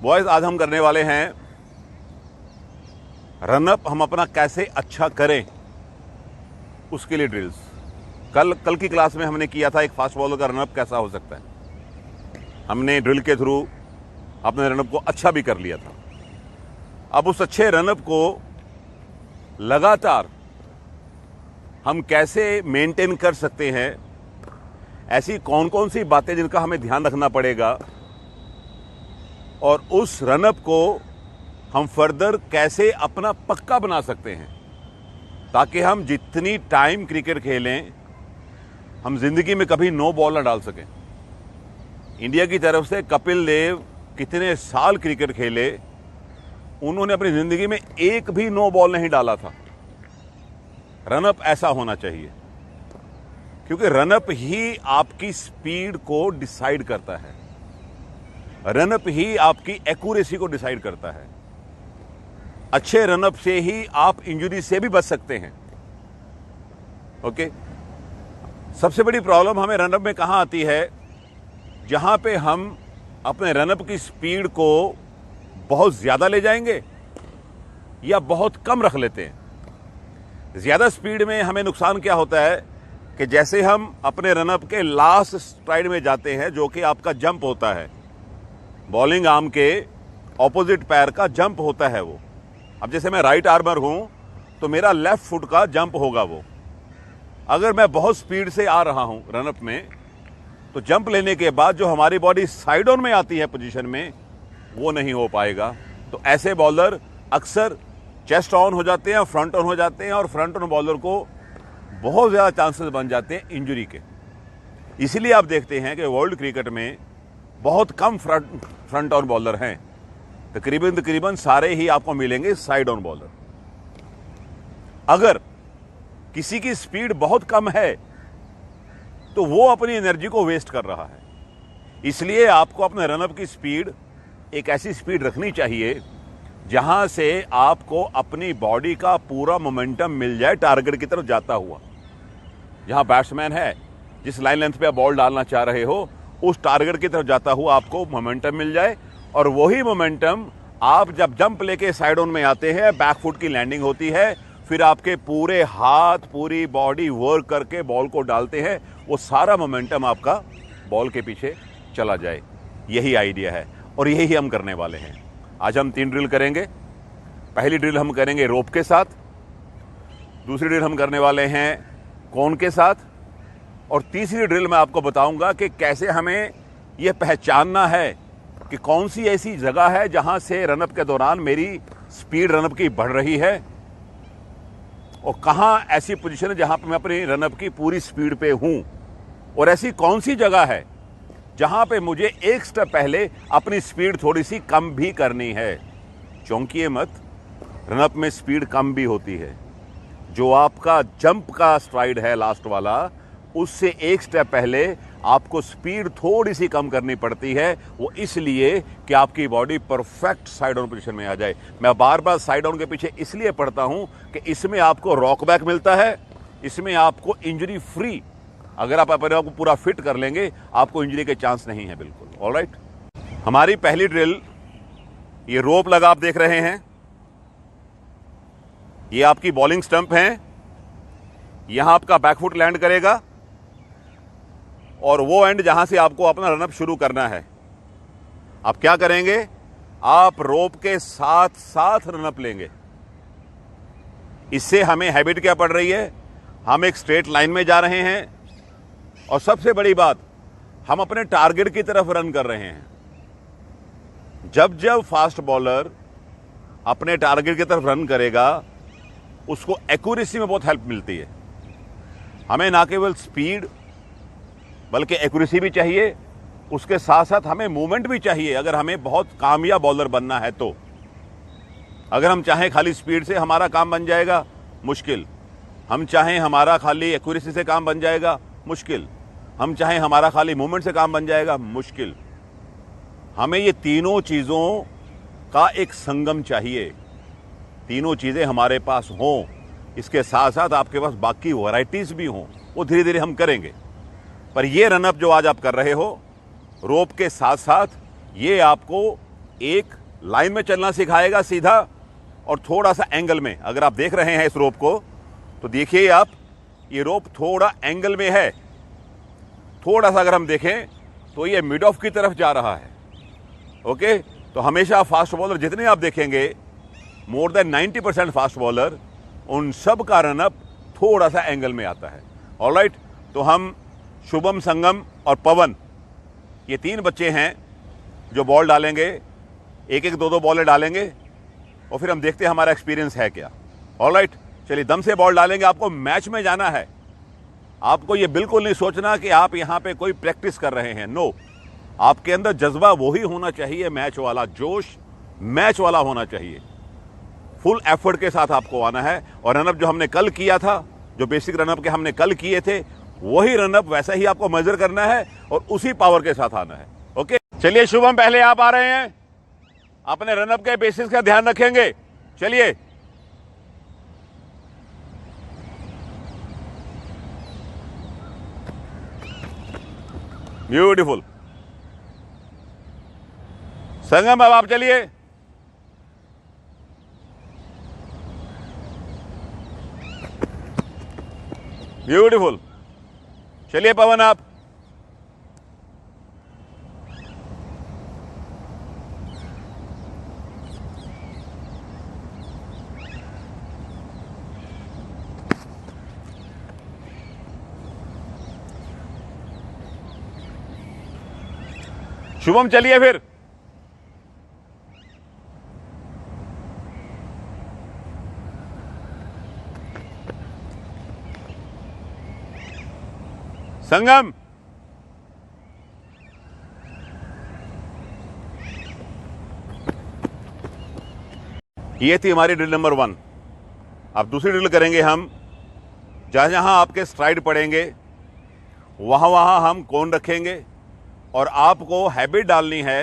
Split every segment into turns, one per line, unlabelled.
Boys, आज हम करने वाले हैं रनअप हम अपना कैसे अच्छा करें उसके लिए ड्रिल्स। कल की क्लास में हमने किया था एक फास्ट बॉलर का रनअप कैसा हो सकता है। हमने ड्रिल के थ्रू अपने रनअप को अच्छा भी कर लिया था। अब उस अच्छे रनअप को लगातार हम कैसे मेंटेन कर सकते हैं, ऐसी कौन कौन सी बातें जिनका हमें ध्यान रखना पड़ेगा, और उस रनअप को हम फर्दर कैसे अपना पक्का बना सकते हैं, ताकि हम जितनी टाइम क्रिकेट खेलें हम जिंदगी में कभी नो बॉल ना डाल सकें। इंडिया की तरफ से कपिल देव कितने साल क्रिकेट खेले, उन्होंने अपनी जिंदगी में एक भी नो बॉल नहीं डाला था। रनअप ऐसा होना चाहिए, क्योंकि रनअप ही आपकी स्पीड को डिसाइड करता है, रनअप ही आपकी एक्यूरेसी को डिसाइड करता है। अच्छे रनअप से ही आप इंजरी से भी बच सकते हैं। ओके, सबसे बड़ी प्रॉब्लम हमें रनअप में कहां आती है, जहां पे हम अपने रनअप की स्पीड को बहुत ज्यादा ले जाएंगे या बहुत कम रख लेते हैं। ज्यादा स्पीड में हमें नुकसान क्या होता है कि जैसे हम अपने रनअप के लास्ट स्ट्राइड में जाते हैं, जो कि आपका जंप होता है, बॉलिंग आर्म के ऑपोजिट पैर का जंप होता है वो। अब जैसे मैं राइट आर्मर हूं तो मेरा लेफ्ट फुट का जंप होगा वो। अगर मैं बहुत स्पीड से आ रहा हूं रनअप में, तो जंप लेने के बाद जो हमारी बॉडी साइड ऑन में आती है पोजीशन में, वो नहीं हो पाएगा। तो ऐसे बॉलर अक्सर चेस्ट ऑन हो जाते हैं, फ्रंट ऑन हो जाते हैं, और फ्रंट ऑन बॉलर को बहुत ज्यादा चांसेस बन जाते हैं इंजरी के। इसीलिए आप देखते हैं कि वर्ल्ड क्रिकेट में बहुत कम फ्रंट ऑन बॉलर हैं, तकरीबन सारे ही आपको मिलेंगे साइड ऑन बॉलर। अगर किसी की स्पीड बहुत कम है तो वो अपनी एनर्जी को वेस्ट कर रहा है। इसलिए आपको अपने रनअप की स्पीड एक ऐसी स्पीड रखनी चाहिए जहां से आपको अपनी बॉडी का पूरा मोमेंटम मिल जाए टारगेट की तरफ जाता हुआ। जहां बैट्समैन है, जिस लाइन लेंथ पे आप बॉल डालना चाह रहे हो, उस टारगेट की तरफ जाता हुआ आपको मोमेंटम मिल जाए, और वही मोमेंटम आप जब जंप लेके साइड ऑन में आते हैं, बैक फुट की लैंडिंग होती है, फिर आपके पूरे हाथ पूरी बॉडी वर्क करके बॉल को डालते हैं, वो सारा मोमेंटम आपका बॉल के पीछे चला जाए। यही आइडिया है और यही हम करने वाले हैं। आज हम 3 ड्रिल करेंगे। पहली ड्रिल हम करेंगे रोप के साथ, दूसरी ड्रिल हम करने वाले हैं कोन के साथ, और तीसरी ड्रिल मैं आपको बताऊंगा कि कैसे हमें यह पहचानना है कि कौन सी ऐसी जगह है जहां से रनअप के दौरान मेरी स्पीड रनअप की बढ़ रही है, और कहां ऐसी पोजीशन है जहां पर मैं अपनी रनअप की पूरी स्पीड पे हूं, और ऐसी कौन सी जगह है जहां पे मुझे एक स्टेप पहले अपनी स्पीड थोड़ी सी कम भी करनी है। चौंकिए मत, रनअप में स्पीड कम भी होती है। जो आपका जंप का स्ट्राइड है लास्ट वाला, उससे एक स्टेप पहले आपको स्पीड थोड़ी सी कम करनी पड़ती है। वो इसलिए कि आपकी body perfect side on position में आ जाए। मैं बार बार साइड ऑन के पीछे इसलिए पढ़ता हूं कि इसमें आपको रॉक बैक मिलता है, इसमें आपको इंजरी फ्री, अगर आप अपने आप को पूरा फिट कर लेंगे, आपको इंजरी के चांस नहीं है बिल्कुल। ऑलराइट, हमारी पहली ड्रिल, ये रोप लगा आप देख रहे हैं, ये आपकी बॉलिंग स्टंप है। यहां आपका बैकफुट लैंड करेगा, और वो एंड जहां से आपको अपना रनअप शुरू करना है। आप क्या करेंगे, आप रोप के साथ साथ रनअप लेंगे। इससे हमें हैबिट क्या पड़ रही है, हम एक स्ट्रेट लाइन में जा रहे हैं, और सबसे बड़ी बात, हम अपने टारगेट की तरफ रन कर रहे हैं। जब जब फास्ट बॉलर अपने टारगेट की तरफ रन करेगा, उसको एक्यूरेसी में बहुत हेल्प मिलती है। हमें ना केवल स्पीड बल्कि एक्यूरेसी भी चाहिए, उसके साथ साथ हमें मूवमेंट भी चाहिए। अगर हमें बहुत कामयाब बॉलर बनना है तो, अगर हम चाहें खाली स्पीड से हमारा काम बन जाएगा, मुश्किल। हम चाहें हमारा खाली एक्यूरेसी से काम बन जाएगा, मुश्किल। हम चाहें हमारा खाली मूवमेंट से काम बन जाएगा, मुश्किल। हमें ये तीनों चीजों का एक संगम चाहिए, तीनों चीजें हमारे पास हों, इसके साथ साथ आपके पास बाकी वैरायटीज भी हों, वो धीरे धीरे हम करेंगे। पर ये रनअप जो आज आप कर रहे हो रोप के साथ साथ, ये आपको एक लाइन में चलना सिखाएगा सीधा, और थोड़ा सा एंगल में। अगर आप देख रहे हैं इस रोप को तो देखिए आप, ये रोप थोड़ा एंगल में है। थोड़ा सा अगर हम देखें तो ये मिड ऑफ की तरफ जा रहा है। ओके, तो हमेशा फास्ट बॉलर जितने आप देखेंगे, मोर देन 90% फास्ट बॉलर, उन सब का रनअप थोड़ा सा एंगल में आता है। ऑलराइट, तो हम शुभम, संगम और पवन, ये 3 बच्चे हैं जो बॉल डालेंगे। एक एक 2-2 बॉलें डालेंगे और फिर हम देखते हैं हमारा एक्सपीरियंस है क्या। ऑलराइट, चलिए दम से बॉल डालेंगे। आपको मैच में जाना है। आपको ये बिल्कुल नहीं सोचना कि आप यहां पे कोई प्रैक्टिस कर रहे हैं। नो, आपके अंदर जज्बा वही होना चाहिए, मैच वाला जोश, मैच वाला होना चाहिए। फुल एफर्ट के साथ आपको आना है। और रनअप जो हमने कल किया था, जो बेसिक रनअप के हमने कल किए थे, वही रनअप वैसा ही आपको मेजर करना है और उसी पावर के साथ आना है। ओके, चलिए शुभम, पहले आप आ रहे हैं। अपने रनअप के बेसिस का ध्यान रखेंगे। चलिए, ब्यूटीफुल। संगम, अब आप चलिए। ब्यूटीफुल। चलिए पवन, आप। शुभम, चलिए फिर। संगम, ये थी हमारी ड्रिल नंबर 1। अब दूसरी ड्रिल करेंगे हम। जहां जहां आपके स्ट्राइड पड़ेंगे वहां वहां हम कोन रखेंगे, और आपको हैबिट डालनी है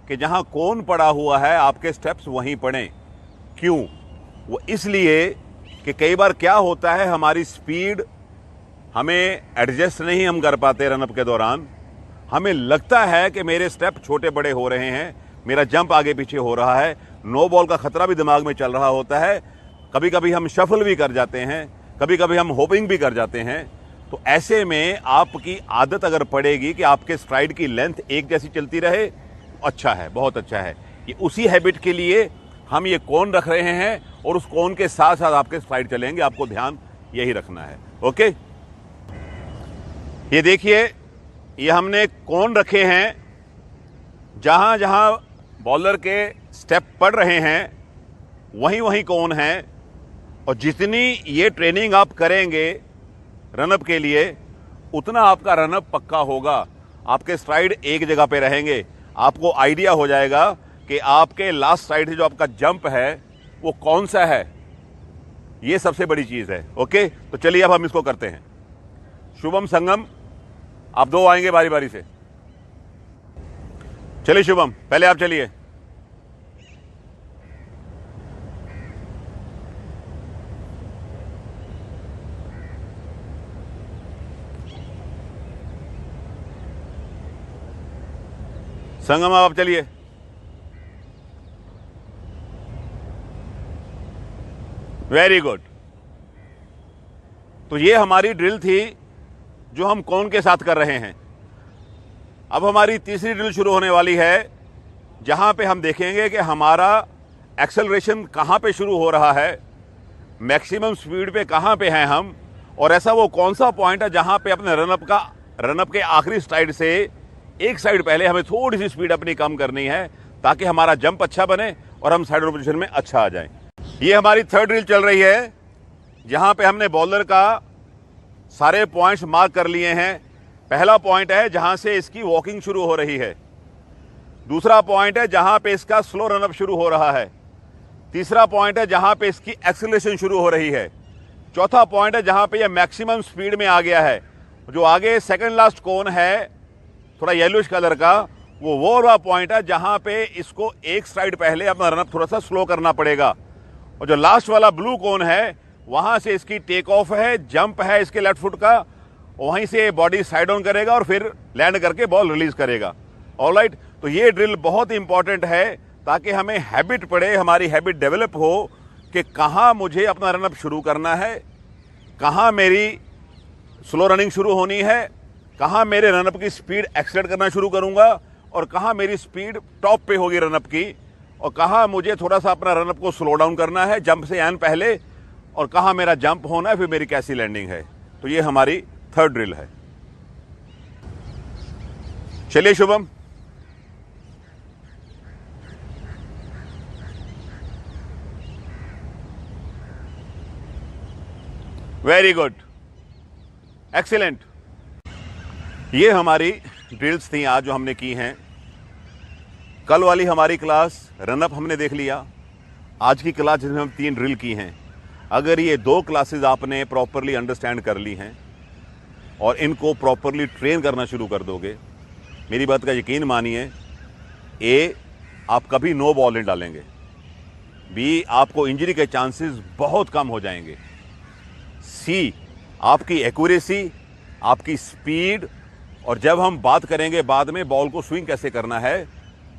कि जहां कोन पड़ा हुआ है आपके स्टेप्स वहीं पड़ें। क्यों? वो इसलिए कि कई बार क्या होता है, हमारी स्पीड हमें एडजस्ट नहीं हम कर पाते रनअप के दौरान। हमें लगता है कि मेरे स्टेप छोटे बड़े हो रहे हैं, मेरा जंप आगे पीछे हो रहा है, नो बॉल का खतरा भी दिमाग में चल रहा होता है। कभी कभी हम शफल भी कर जाते हैं, कभी कभी हम होपिंग भी कर जाते हैं। तो ऐसे में आपकी आदत अगर पड़ेगी कि आपके स्ट्राइड की लेंथ एक जैसी चलती रहे, अच्छा है, बहुत अच्छा है। ये उसी हैबिट के लिए हम ये कोन रख रहे हैं, और उस कोन के साथ साथ आपके स्ट्राइड चलेंगे। आपको ध्यान यही रखना है। ओके, ये देखिए, ये हमने कोन रखे हैं। जहां जहां बॉलर के स्टेप पड़ रहे हैं वहीं वहीं कोन है। और जितनी ये ट्रेनिंग आप करेंगे रनअप के लिए, उतना आपका रनअप पक्का होगा। आपके स्ट्राइड एक जगह पे रहेंगे। आपको आइडिया हो जाएगा कि आपके लास्ट साइड से जो आपका जंप है वो कौन सा है। ये सबसे बड़ी चीज है। ओके, तो चलिए अब हम इसको करते हैं। शुभम, संगम, आप 2 आएंगे बारी बारी से। चलिए शुभम, पहले आप चलिए। संगम, आप चलिए। Very good. तो ये हमारी ड्रिल थी जो हम कोन के साथ कर रहे हैं। अब हमारी तीसरी ड्रिल शुरू होने वाली है, जहां पे हम देखेंगे कि हमारा एक्सेलरेशन कहां पे शुरू हो रहा है, मैक्सिमम स्पीड पे कहां पे हैं हम, और ऐसा वो कौन सा पॉइंट है जहां पे अपने रनअप के आखिरी साइड से एक साइड पहले हमें थोड़ी सी स्पीड अपनी कम करनी है, ताकि हमारा जंप अच्छा बने और हम साइड पोजीशन में अच्छा आ जाएं। ये हमारी थर्ड ड्रिल चल रही है, जहां पे हमने बॉलर का सारे पॉइंट्स मार्क कर लिए हैं। पहला पॉइंट है जहां से इसकी वॉकिंग शुरू हो रही है। दूसरा पॉइंट है जहां पे इसका स्लो रनअप शुरू हो रहा है। तीसरा पॉइंट है जहां पे इसकी एक्सेलरेशन शुरू हो रही है। चौथा पॉइंट है जहां पे ये मैक्सिमम स्पीड में आ गया है। जो आगे सेकंड लास्ट कोन है थोड़ा येलोइश कलर का, वो वाला पॉइंट है जहां पे इसको एक साइड पहले अपना रनअप थोड़ा सा स्लो करना पड़ेगा। और जो लास्ट वाला ब्लू कोन है, वहां से इसकी टेक ऑफ है, जंप है इसके लेफ्ट फुट का, वहीं से बॉडी साइड ऑन करेगा और फिर लैंड करके बॉल रिलीज करेगा। ऑलराइट, तो ये ड्रिल बहुत इंपॉर्टेंट है ताकि हमें हैबिट पड़े, हमारी हैबिट डेवलप हो कि कहाँ मुझे अपना रनअप शुरू करना है, कहाँ मेरी स्लो रनिंग शुरू होनी है, कहाँ मेरे रनअप की स्पीड एक्सेलरेट करना शुरू करूंगा और कहाँ मेरी स्पीड टॉप पे होगी रनअप की, और कहाँ मुझे थोड़ा सा अपना रनअप को स्लो डाउन करना है जंप से एन पहले, और कहाँ मेरा जंप होना है, फिर मेरी कैसी लैंडिंग है। तो ये हमारी थर्ड ड्रिल है। चलिए शुभम, वेरी गुड, एक्सीलेंट। ये हमारी ड्रिल्स थी आज जो हमने की हैं। कल वाली हमारी क्लास रनअप हमने देख लिया। आज की क्लास जिसमें हम 3 ड्रिल की हैं, अगर ये 2 क्लासेस आपने प्रॉपरली अंडरस्टैंड कर ली हैं और इनको प्रॉपरली ट्रेन करना शुरू कर दोगे, मेरी बात का यकीन मानिए, ए, आप कभी नो बॉल नहीं डालेंगे, बी, आपको इंजरी के चांसेस बहुत कम हो जाएंगे, सी, आपकी एक्यूरेसी, आपकी स्पीड, और जब हम बात करेंगे बाद में बॉल को स्विंग कैसे करना है,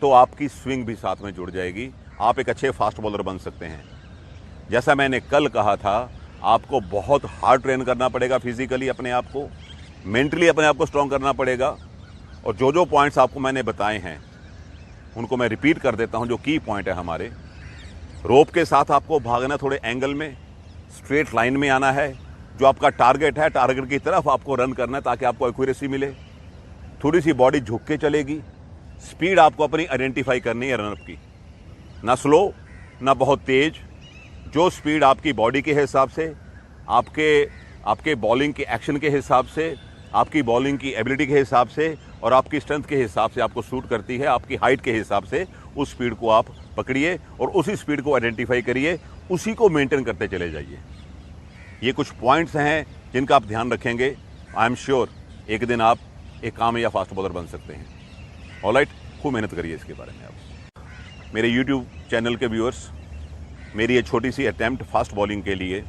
तो आपकी स्विंग भी साथ में जुड़ जाएगी। आप एक अच्छे फास्ट बॉलर बन सकते हैं। जैसा मैंने कल कहा था, आपको बहुत हार्ड ट्रेन करना पड़ेगा, फिजिकली अपने आप को, मेंटली अपने आप को स्ट्रांग करना पड़ेगा। और जो जो पॉइंट्स आपको मैंने बताए हैं उनको मैं रिपीट कर देता हूं, जो की पॉइंट है हमारे। रोप के साथ आपको भागना, थोड़े एंगल में, स्ट्रेट लाइन में आना है। जो आपका टारगेट है, टारगेट की तरफ आपको रन करना है ताकि आपको एक्यूरेसी मिले। थोड़ी सी बॉडी झुक के चलेगी। स्पीड आपको अपनी आइडेंटिफाई करनी है रनअप की, ना स्लो ना बहुत तेज। जो स्पीड आपकी बॉडी के हिसाब से, आपके बॉलिंग के एक्शन के हिसाब से, आपकी बॉलिंग की एबिलिटी के हिसाब से और आपकी स्ट्रेंथ के हिसाब से आपको सूट करती है, आपकी हाइट के हिसाब से, उस स्पीड को आप पकड़िए और उसी स्पीड को आइडेंटिफाई करिए, उसी को मेंटेन करते चले जाइए। ये कुछ पॉइंट्स हैं जिनका आप ध्यान रखेंगे। आई एम श्योर एक दिन आप एक कामयाब फास्ट बॉलर बन सकते हैं। ऑलराइट, खूब मेहनत करिए इसके बारे में। आप मेरे यूट्यूब चैनल के व्यूअर्स, मेरी ये छोटी सी अटैम्प्ट फास्ट बॉलिंग के लिए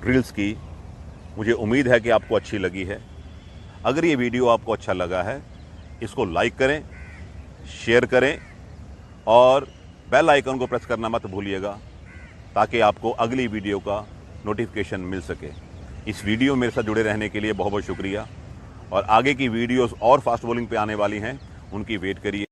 ड्रिल्स की, मुझे उम्मीद है कि आपको अच्छी लगी है। अगर ये वीडियो आपको अच्छा लगा है, इसको लाइक करें, शेयर करें और बेल आइकन को प्रेस करना मत भूलिएगा ताकि आपको अगली वीडियो का नोटिफिकेशन मिल सके। इस वीडियो मेरे साथ जुड़े रहने के लिए बहुत बहुत शुक्रिया। और आगे की वीडियोस और फास्ट बॉलिंग पे आने वाली हैं, उनकी वेट करिए।